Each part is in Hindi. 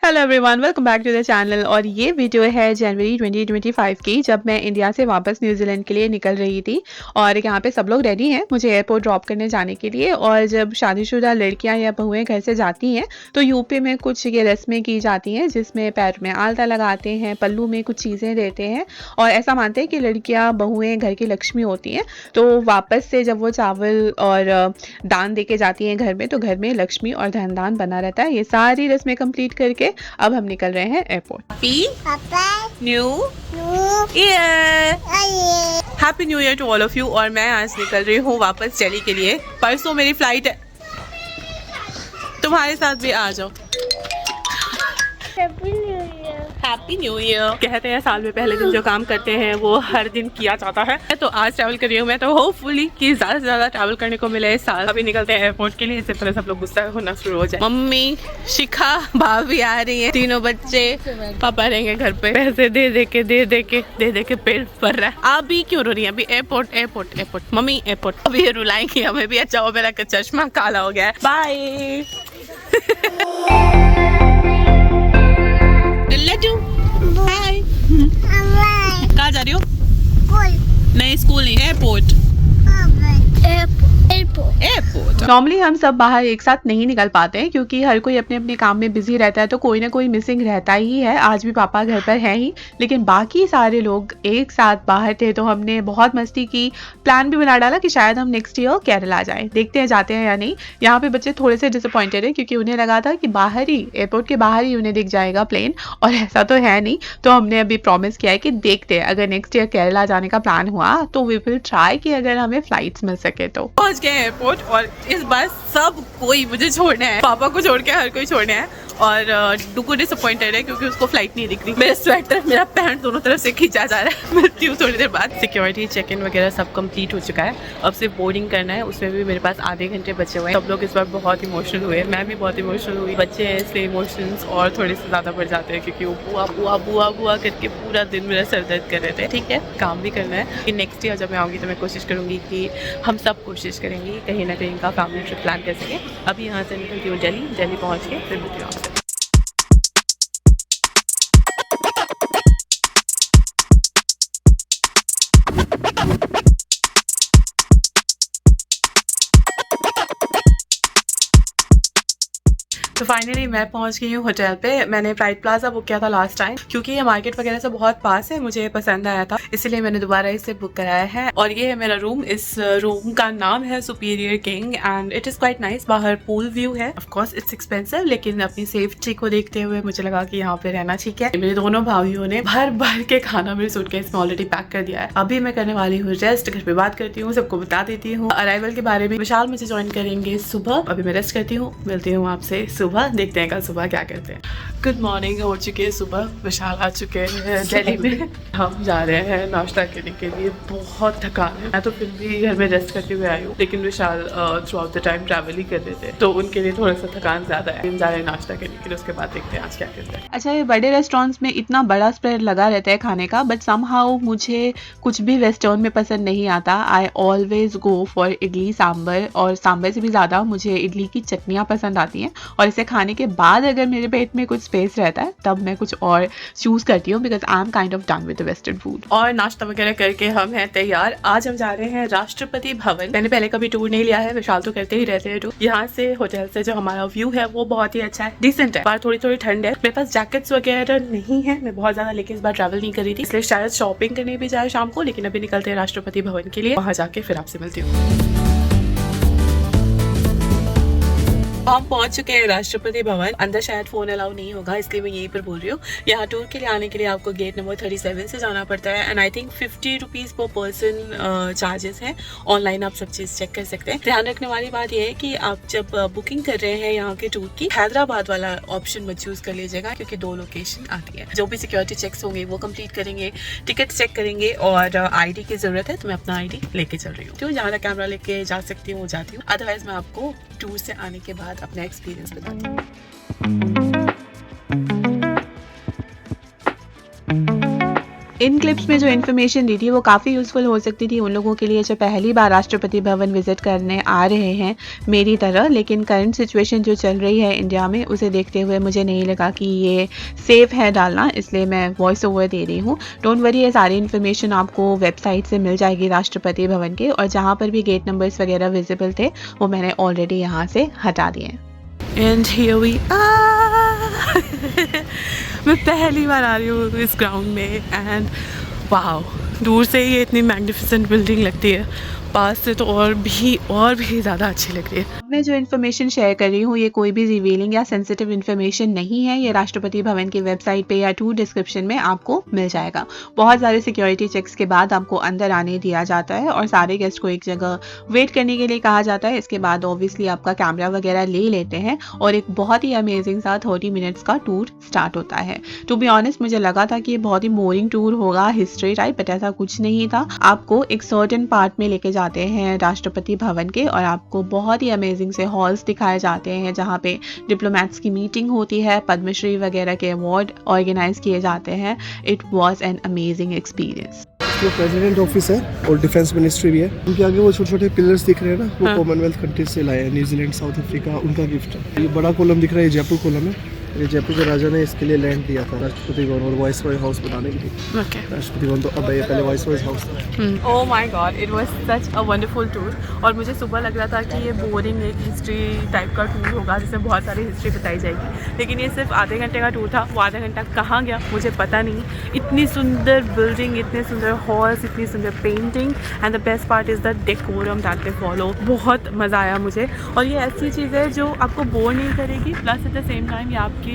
Hello everyone, welcome back to the channel. और ये वीडियो है जनवरी 2025 की, जब मैं इंडिया से वापस न्यूजीलैंड के लिए निकल रही थी। और यहाँ पे सब लोग रेडी हैं मुझे एयरपोर्ट ड्रॉप करने जाने के लिए। और जब शादीशुदा लड़कियाँ या बहुएं घर से जाती हैं तो यूपी में कुछ ये रस्में की जाती हैं, जिसमें पैर में आलता लगाते हैं, पल्लू में कुछ चीज़ें देते हैं और ऐसा मानते हैं कि लड़कियाँ बहुएं घर की लक्ष्मी होती हैं। तो वापस से जब वो चावल और दान दे के जाती हैं घर में, तो घर में लक्ष्मी और धन दान बना रहता है। ये सारी रस्में कंप्लीट करके अब हम निकल रहे हैं airport. New year, happy new year to all of you. और मैं आज निकल रही हूँ वापस दिल्ली के लिए। परसों मेरी फ्लाइट है, तुम्हारे साथ भी आ जाओ। Happy new year. कहते हैं साल में पहले दिन जो काम करते हैं वो हर दिन किया जाता है। तो आज ट्रैवल कर रही हूँ मैं, तो होपफुली कि ज्यादा से ज्यादा ट्रैवल करने को मिले इस साल। अभी निकलते हैं एयरपोर्ट के लिए, इससे पहले सब लोग गुस्सा होना शुरू हो जाए। मम्मी, शिखा, भाभी आ रही है, तीनों बच्चे, पापा रहेंगे घर पे। पैसे दे दे के पेट भर रहा है। आप भी क्यों रो रही है? अभी airport airport airport, mummy airport. अभी ये रुलाएंगे हमें भी। अच्छा हो मेरा चश्मा काला हो गया है। बाय। लड्डू, हाय। कहाँ जा रही हो? नहीं, स्कूल नहीं, एयरपोर्ट। एयरपोर्ट। नॉर्मली हम सब बाहर एक साथ नहीं निकल पाते हैं क्योंकि हर कोई अपने अपने काम में बिजी रहता है, तो कोई ना कोई मिसिंग रहता ही है। आज भी पापा घर पर हैं ही, लेकिन बाकी सारे लोग एक साथ बाहर थे, तो हमने बहुत मस्ती की। प्लान भी बना डाला कि शायद हम नेक्स्ट ईयर केरला जाएं। देखते हैं जाते हैं या नहीं। यहाँ पे बच्चे थोड़े से डिसअपॉइंटेड है क्योंकि उन्हें लगा था कि बाहर ही, एयरपोर्ट के बाहर ही उन्हें दिख जाएगा प्लेन, और ऐसा तो है नहीं। तो हमने अभी प्रॉमिस किया है कि देखते हैं, अगर नेक्स्ट ईयर केरला जाने का प्लान हुआ तो वी विल ट्राई कि अगर हमें फ्लाइट्स मिल सके तो। पहुंच गए एयरपोर्ट और इस बार सब कोई मुझे छोड़ना है, पापा को छोड़ के हर कोई छोड़ना है। और डुगू डिसअपॉइंटेड है क्योंकि उसको फ्लाइट नहीं दिख रही। मेरा स्वेटर, मेरा पैंट दोनों तरफ से खींचा जा रहा है। मिलती हूँ थोड़ी देर बाद। सिक्योरिटी चेक इन वगैरह सब कंप्लीट हो चुका है, अब सिर्फ बोर्डिंग करना है। उसमें भी मेरे पास आधे घंटे बचे हुए हैं। सब लोग इस बार बहुत इमोशनल हुए, मैं भी बहुत इमोशनल हुई। बच्चे हैं इसलिए इमोशंस और थोड़े से ज़्यादा बढ़ जाते हैं क्योंकि वो बुआ बुआ बुआ बुआ करके पूरा दिन मेरा सर दर्द कर रहे थे। ठीक है, काम भी करना है कि नेक्स्ट ईयर जब मैं आऊँगी तो मैं कोशिश करूँगी कि हम सब कोशिश करेंगे कहीं ना कहीं का फैमिली ट्रिप प्लान कर सकें। अभी यहाँ से निकलती हूँ दिल्ली पहुँच के फिर मिलती हूँ आपसे। तो फाइनली मैं पहुंच गई हूँ होटल पे। मैंने प्राइड प्लाजा बुक किया था लास्ट टाइम क्योंकि ये मार्केट वगैरह से बहुत पास है, मुझे पसंद आया था, इसलिए मैंने दोबारा इसे बुक कराया है। और ये है मेरा रूम। इस रूम का नाम है superior king and it is quite nice. बाहर पूल व्यू है। ऑफ कोर्स इट्स एक्सपेंसिव, लेकिन अपनी सेफ्टी को देखते हुए मुझे लगा कि यहाँ पे रहना ठीक है। मेरे दोनों भाइयों ने भर भर के खाना मेरे सूटकेस में ऑलरेडी पैक कर दिया है। अभी मैं करने वाली हूँ रेस्ट। घर पे बात करती हूँ, सबको बता देती हूँ अराइवल के बारे में। विशाल मुझे ज्वाइन करेंगे सुबह। अभी मैं रेस्ट करती हूँ, मिलती हूँ आपसे सुबह। देखते हैं कल सुबह क्या करते हैं। गुड मॉर्निंग हो चुकी है सुबह। विशाल आ चुके हैं दिल्ली में। हम जा रहे हैं नाश्ता करने के लिए। बहुत थकान है, मैं तो फिर भी घर में रेस्ट करते हुए आई हूँ, लेकिन Vishal throughout the time travel ही कर रहे थे, तो उनके लिए थोड़ा सा थकान ज्यादा है। हम जा रहे हैं नाश्ता करने के लिए, उसके बाद देखते हैं आज क्या करते हैं। अच्छा, ये बड़े रेस्टोरेंट्स में इतना बड़ा स्प्रेड लगा रहता है खाने का, बट समहाउ मुझे कुछ भी रेस्टोरेंट में पसंद नहीं आता। I always go for idli sambar, और सांभर से भी ज़्यादा मुझे इडली की चटनियाँ पसंद आती हैं। और इसे खाने के बाद अगर मेरे पेट में कुछ स्पेस रहता है तब मैं कुछ और चूज करती हूँ, because I am kind of done with western food. और नाश्ता वगैरह करके हम हैं तैयार। आज हम जा रहे हैं राष्ट्रपति भवन। मैंने पहले कभी टूर नहीं लिया है, विशाल तो करते ही रहते हैं टूर। यहाँ से होटल से जो हमारा व्यू है वो बहुत ही अच्छा है, डिसेंट है। बाहर थोड़ी थोड़ी ठंड है। मेरे पास जैकेट्स वगैरह नहीं है, मैं बहुत ज्यादा लेके इस बार ट्रैवल नहीं करी थी, इसलिए शायद शॉपिंग करने भी जाए शाम को। लेकिन अभी निकलते हैं राष्ट्रपति भवन के लिए, वहां जाके फिर आपसे मिलती हूँ। हम पहुंच चुके हैं राष्ट्रपति भवन। अंदर शायद फोन अलाउ नहीं होगा, इसलिए मैं यहीं पर बोल रही हूँ। यहाँ टूर के लिए आने के लिए आपको गेट नंबर 37 से जाना पड़ता है and I think 50 rupees per person charges हैं। ऑनलाइन आप सब चीज चेक कर सकते हैं। ध्यान रखने वाली बात यह है कि आप जब बुकिंग कर रहे हैं यहाँ के टूर की, हैदराबाद वाला ऑप्शन मत चूज कर लीजिएगा क्योंकि 2 लोकेशन आती है। जो भी सिक्योरिटी चेक्स होंगे वो कंप्लीट करेंगे, टिकट चेक करेंगे और आईडी की जरूरत है, तो मैं अपना आईडी लेके चल रही हूँ। जहाँ तक कैमरा लेके जा सकती हूँ जाती हूँ, अदरवाइज मैं आपको टूर से आने के बाद अपना एक्सपीरियंस बताती हूँ। इन क्लिप्स में जो इन्फॉर्मेशन दी थी वो काफ़ी यूज़फुल हो सकती थी उन लोगों के लिए जो पहली बार राष्ट्रपति भवन विजिट करने आ रहे हैं मेरी तरह, लेकिन करंट सिचुएशन जो चल रही है इंडिया में उसे देखते हुए मुझे नहीं लगा कि ये सेफ़ है डालना, इसलिए मैं वॉइस ओवर दे रही हूँ। डोंट वरी, ये सारी इन्फॉर्मेशन आपको वेबसाइट से मिल जाएगी राष्ट्रपति भवन के, और जहाँ पर भी गेट नंबर्स वगैरह विजिबल थे वो मैंने ऑलरेडी यहाँ से हटा दिए। And here we are. मैं पहली बार आ रही हूँ इस ग्राउंड में एंड वाओ, दूर से ही ये इतनी मैग्निफिसेंट बिल्डिंग लगती है, पास से तो और भी ज़्यादा अच्छी लग रही है। मैं जो इन्फॉर्मेशन शेयर कर रही हूँ ये कोई भी रिवीलिंग या सेंसिटिव इन्फॉर्मेशन नहीं है। ये राष्ट्रपति भवन की वेबसाइट पे या टू डिस्क्रिप्शन में आपको मिल जाएगा। बहुत सारे सिक्योरिटी चेक्स के बाद आपको अंदर आने दिया जाता है और सारे गेस्ट को एक जगह वेट करने के लिए कहा जाता है। इसके बाद ऑब्वियसली आपका कैमरा वगैरह ले लेते हैं और एक बहुत ही अमेजिंग सा 30 मिनट्स का टूर स्टार्ट होता है। टू बी ऑनेस्ट, मुझे लगा था कि ये बहुत ही बोरिंग टूर होगा, हिस्ट्री टाइप, बट ऐसा कुछ नहीं था। आपको एक सर्टेन पार्ट में लेके जाते हैं राष्ट्रपति भवन के और आपको बहुत ही अमेजिंग से हॉल्स दिखाए जाते हैं जहाँ पे डिप्लोमैट्स की मीटिंग होती है, पद्मश्री वगैरह के अवार्ड ऑर्गेनाइज किए जाते हैं। It was an amazing experience. जो प्रेसिडेंट ऑफिस है और डिफेंस मिनिस्ट्री भी है, उनके आगे वो छोटे छोटे पिलर्स दिख रहे हैं ना, वो कॉमनवेल्थ कंट्रीज से लाए हैं, न्यूजीलैंड, साउथ अफ्रीका, उनका गिफ्ट है। ये बड़ा कॉलम दिख रहा है, ये जयपुर कॉलम है। ये जयपुर के राजा ने इसके लिए लैंड दिया था राष्ट्रपति भवन और वाइस रॉय हाउस बनाने के लिए। राष्ट्रपति भवन तो अब ये पहले वाइस रॉय हाउस था। Oh my God, it was such a wonderful tour. और मुझे सुबह लग रहा था कि ये बोरिंग एक हिस्ट्री टाइप का टूर होगा जिसमें बहुत सारी हिस्ट्री बताई जाएगी, लेकिन ये सिर्फ आधे घंटे का टूर था। वो आधा घंटा कहाँ गया मुझे पता नहीं। इतनी सुंदर बिल्डिंग, इतने सुंदर हॉल्स, इतनी सुंदर painting, and the best part is the decorum that they follow. बहुत मज़ा आया मुझे। और ये ऐसी चीज़ है जो आपको बोर नहीं करेगी, plus at the same time ये आपकी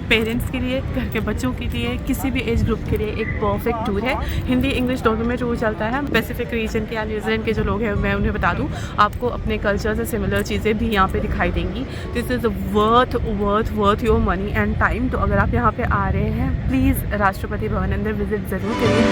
पेरेंट्स के लिए, घर के बच्चों के लिए, किसी भी एज ग्रुप के लिए एक परफेक्ट टूर है। हिंदी इंग्लिश दोनों में टूर चलता है। पैसिफिक रीजन के या न्यूजीलैंड के जो लोग हैं मैं उन्हें बता दूं, आपको अपने कल्चर से सिमिलर चीज़ें भी यहाँ पे दिखाई देंगी। This is worth your money and time. तो अगर आप यहाँ पे आ रहे हैं, प्लीज़ राष्ट्रपति भवन अंदर विजिट ज़रूर करिए।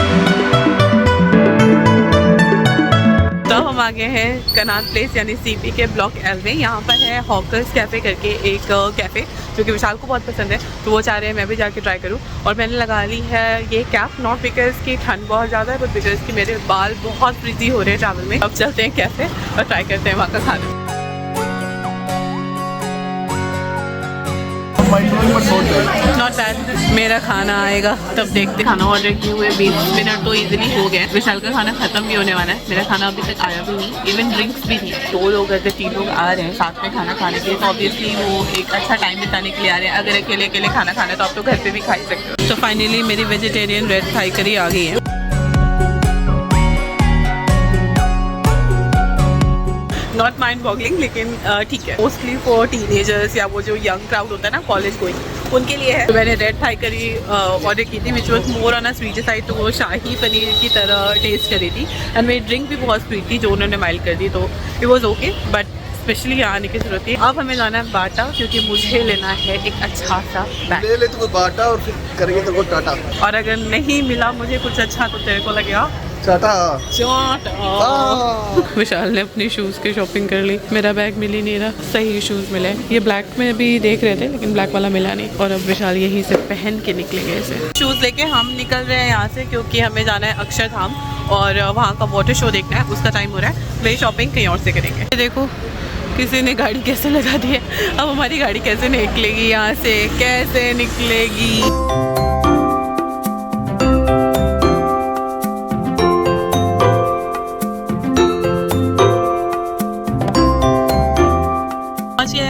तो हम आ गए हैं कनाट प्लेस यानी सीपी के ब्लॉक एल में। यहाँ पर है हॉकर्स कैफ़े करके एक कैफ़े जो कि विशाल को बहुत पसंद है, तो वो चाह रहे हैं मैं भी जाके ट्राई करूँ। और मैंने लगा ली है ये कैप, नॉट बिकॉज की ठंड बहुत ज़्यादा है, बट बिकॉज कि मेरे बाल बहुत फ्रिजी हो रहे हैं ट्रैवल में। अब चलते हैं कैफ़े और ट्राई करते हैं वहाँ का खाना। नॉट बैड, मेरा खाना आएगा तब देखते। खाना ऑर्डर किए हुए 20 मिनट तो इजीली हो गए। विशाल का खाना खत्म भी होने वाला है, मेरा खाना अभी तक आया भी नहीं, इवन ड्रिंक्स भी नहीं। 2 लोग अगर 3 लोग आ रहे हैं साथ में खाना खाने के लिए तो ऑब्वियसली वो एक अच्छा टाइम बिताने के लिए आ रहे हैं। अगर अकेले खाना खाना है तो आप तो घर पे भी खा ही सकते हो। तो फाइनली मेरी वेजिटेरियन रेड थाई करी आ गई है। नॉट माइंड बॉगलिंग, लेकिन ठीक है, मोस्टली फॉर टीनेजर्स या वो जो यंग क्राउड होता है ना कॉलेज गोइंग, उनके लिए है। तो मैंने रेड थाई करी ऑर्डर की थी which was more on a sweet side, तो वो शाही पनीर की तरह टेस्ट करी थी। एंड मेरी ड्रिंक भी बहुत स्वीट थी जो उन्होंने माइल्ड कर दी, तो it was okay, but specially यहाँ आने की जरूरत है। अब हमें जाना है बाटा, क्योंकि मुझे लेना है एक अच्छा सा बैग। ले तो बाटा और फिर करेंगे तो टाटा। और अगर नहीं मिला मुझे कुछ अच्छा तो तेरे को लगेगा टाटा। विशाल ने अपनी शूज़ की शॉपिंग कर ली, मेरा बैग मिल ही नहीं रहा। सही शूज़ मिले, ये ब्लैक में भी देख रहे थे लेकिन ब्लैक वाला मिला नहीं, और अब विशाल यहीं से पहन के निकलेंगे इसे। शूज़ लेके हम निकल रहे हैं यहाँ से, क्योंकि हमें जाना है अक्षरधाम और वहाँ का वाटर शो देखना है, उसका टाइम हो रहा है। मेरी शॉपिंग कहीं और से करेंगे। देखो किसी ने गाड़ी कैसे लगा दी है, अब हमारी गाड़ी कैसे निकलेगी यहाँ से, कैसे निकलेगी।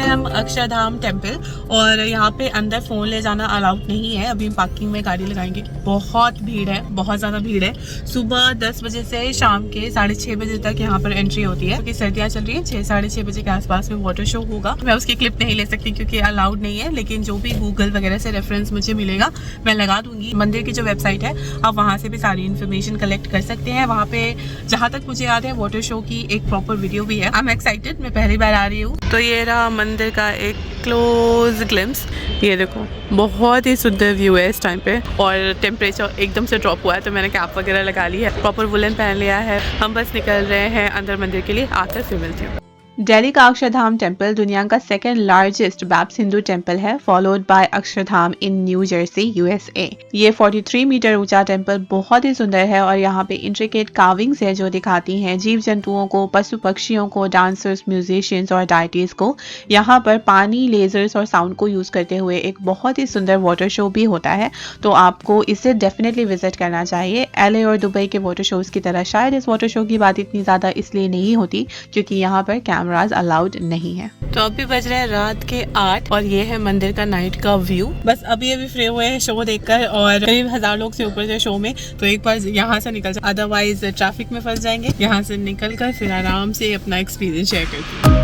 हम अक्षरधाम टेम्पल, और यहाँ पे अंदर फ़ोन ले जाना अलाउड नहीं है। अभी पार्किंग में गाड़ी लगाएंगे। बहुत भीड़ है, बहुत ज़्यादा भीड़ है। सुबह 10 बजे से शाम के 6:30 बजे तक यहाँ पर एंट्री होती है, क्योंकि सर्दियाँ चल रही है। 6-6:30 बजे के आसपास में वाटर शो होगा। मैं उसकी क्लिप नहीं ले सकती क्योंकि अलाउड नहीं है, लेकिन जो भी गूगल वगैरह से रेफरेंस मुझे मिलेगा मैं लगा दूंगी। मंदिर की जो वेबसाइट है आप वहाँ से भी सारी इन्फॉर्मेशन कलेक्ट कर सकते हैं। वहाँ पे जहाँ तक मुझे याद है वाटर शो की एक प्रॉपर वीडियो भी है। आई एम एक्साइटेड, मैं पहली बार आ रही हूँ। तो ये रहा मंदिर का एक क्लोज ग्लिम्स। ये देखो बहुत ही सुंदर व्यू है इस टाइम पे, और टेम्परेचर एकदम से ड्रॉप हुआ है तो मैंने कैप वगैरह लगा ली है, प्रॉपर वुलन पहन लिया है। हम बस निकल रहे हैं अंदर मंदिर के लिए, आकर फिर मिलती हूँ। दिल्ली का अक्षरधाम टेम्पल दुनिया का second largest Baptist Hindu temple है, followed by Akshardham in New Jersey USA. ये 43 मीटर ऊंचा टेम्पल बहुत ही सुंदर है और यहाँ पे इंट्रिकेट कार्विंग्स है जो दिखाती हैं जीव जंतुओं को, पशु पक्षियों को, डांसर्स, म्यूजिशियंस और डाइटीज को। यहाँ पर पानी, लेजर्स और साउंड को यूज करते हुए एक बहुत ही सुंदर वाटर शो भी होता है, तो आपको इसे डेफिनेटली विजिट करना चाहिए। LA और दुबई के वाटर शोज की तरह शायद इस वाटर शो की बात इतनी ज्यादा इसलिए नहीं होती क्योंकि यहाँ पर कैमराज अलाउड नहीं है। तो अभी बज रहे हैं रात के 8 और ये है मंदिर का नाइट का व्यू। बस अभी फ्री हुए हैं शो देखकर और करीब 1000 लोग से ऊपर थे शो में, तो एक बार यहाँ से निकल जाए, अदरवाइज ट्रैफिक में फंस जाएंगे। यहाँ से निकल कर फिर आराम से अपना एक्सपीरियंस शेयर करते हैं।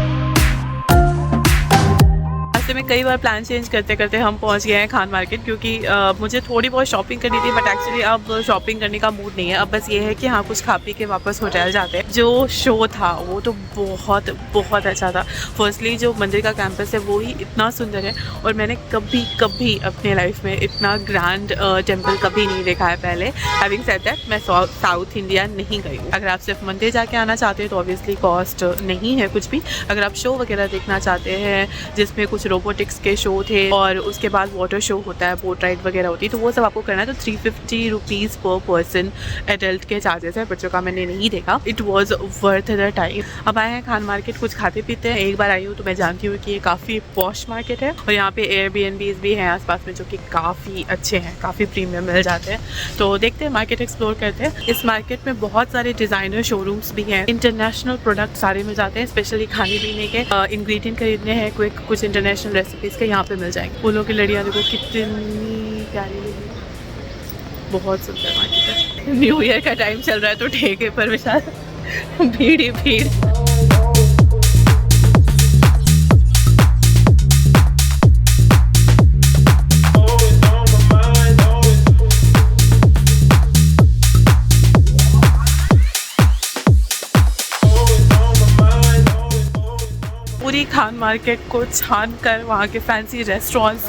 में कई बार प्लान चेंज करते करते हम पहुंच गए हैं खान मार्केट, क्योंकि मुझे थोड़ी बहुत शॉपिंग करनी थी, बट एक्चुअली अब शॉपिंग करने का मूड नहीं है। अब बस ये है कि हाँ कुछ खा पी के वापस होटल जाते हैं। जो शो था वो तो बहुत बहुत अच्छा था। फर्स्टली जो मंदिर का कैंपस है वो ही इतना सुंदर है और मैंने कभी अपने लाइफ में इतना ग्रैंड टेम्पल कभी नहीं देखा है पहले। हैविंग सेड दैट, मैं साउथ इंडिया नहीं गई हूँ। अगर आप सिर्फ मंदिर जाके आना चाहते हैं तो ऑब्वियसली कॉस्ट नहीं है कुछ भी। अगर आप शो वगैरह देखना चाहते हैं जिसमें कुछ रोबोटिक्स के शो थे और उसके बाद वाटर शो होता है, बोट राइड वगैरह होती है, तो वो सब आपको करना है तो 350 रुपीज़ पर पर्सन एडल्ट के चार्जेस है। बच्चों का मैंने नहीं देखा। It was worth the time. अब आए हैं खान मार्केट, कुछ खाते पीते हैं। एक बार आई हूँ तो मैं जानती हूँ कि ये काफ़ी पॉश मार्केट है और यहाँ पे एयरबीएनबीज भी हैं आसपास में जो कि काफ़ी अच्छे हैं, काफ़ी प्रीमियम मिल जाते हैं। तो देखते हैं, मार्केट एक्सप्लोर करते हैं। इस मार्केट में बहुत सारे डिज़ाइनर शोरूम्स भी हैं, इंटरनेशनल प्रोडक्ट सारे मिल जाते हैं, स्पेशली खाने पीने के इंग्रेडिएंट खरीदने हैं, कुछ इंटरनेशनल रेसिपीज के यहाँ पे मिल जाएंगे। फूलों की लड़ियाँ देखो कितनी प्यारी लगी, बहुत सुंदर मार्केट है। न्यू ईयर का टाइम चल रहा है तो ठेके पर विशाल भीड़ ही भीड़। पूरी खान मार्केट को छान कर वहाँ के फैंसी रेस्टोरेंट्स,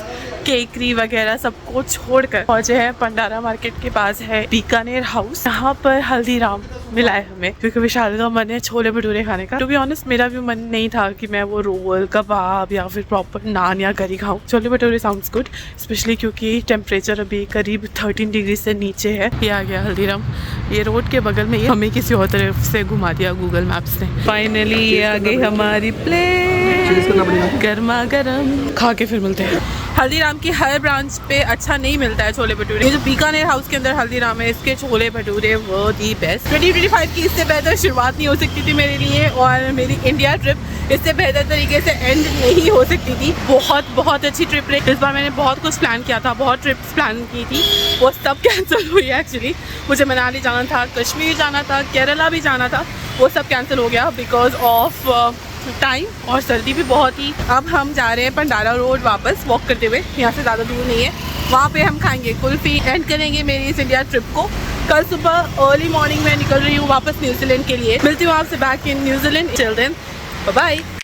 केकरी वगैरह सबको छोड़कर पहुंचे हैं पंडारा मार्केट के पास है बीकानेर हाउस। यहाँ पर हल्दीराम मिला है हमें क्योंकि विशाल का मन है छोले भटूरे खाने का। टू बी ऑनेस्ट मेरा भी मन नहीं था कि मैं वो रोल, कबाब या फिर प्रॉपर नान या करी खाऊं। Chole bhature sounds good, specially क्योंकि टेम्परेचर अभी करीब 13 डिग्री से नीचे है। ये आ गया हल्दीराम, ये रोड के बगल में, ये हमें किसी और तरफ से घुमा दिया गूगल मैप्स ने। फाइनली ये आ गई हमारी प्लेट, गर्मा गर्म। खा के फिर मिलते हैं। हल्दीराम की हर ब्रांच पे अच्छा नहीं मिलता है छोले भटूरे। ये जो बीकानेर हाउस के अंदर हल्दीराम है, इसके छोले भटूरे वो दी बेस्ट। 2025 की इससे बेहतर शुरुआत नहीं हो सकती थी मेरे लिए और मेरी इंडिया ट्रिप इससे बेहतर तरीके से एंड नहीं हो सकती थी। बहुत अच्छी ट्रिप रही। इस बार मैंने बहुत कुछ प्लान किया था, बहुत ट्रिप्स प्लान की थी, वो सब कैंसिल हुई है। एक्चुअली मुझे मनाली जाना था, कश्मीर जाना था, केरला भी जाना था, वो सब कैंसिल हो गया बिकॉज ऑफ टाइम और सर्दी भी बहुत ही। अब हम जा रहे हैं पंडारा रोड वापस वॉक करते हुए, यहाँ से ज़्यादा दूर नहीं है। वहाँ पे हम खाएंगे कुल्फी, एंड करेंगे मेरी इस इंडिया ट्रिप को। कल सुबह अर्ली मॉर्निंग में निकल रही हूँ वापस न्यूजीलैंड के लिए। मिलती हूँ आपसे back in New Zealand. Till then bye bye.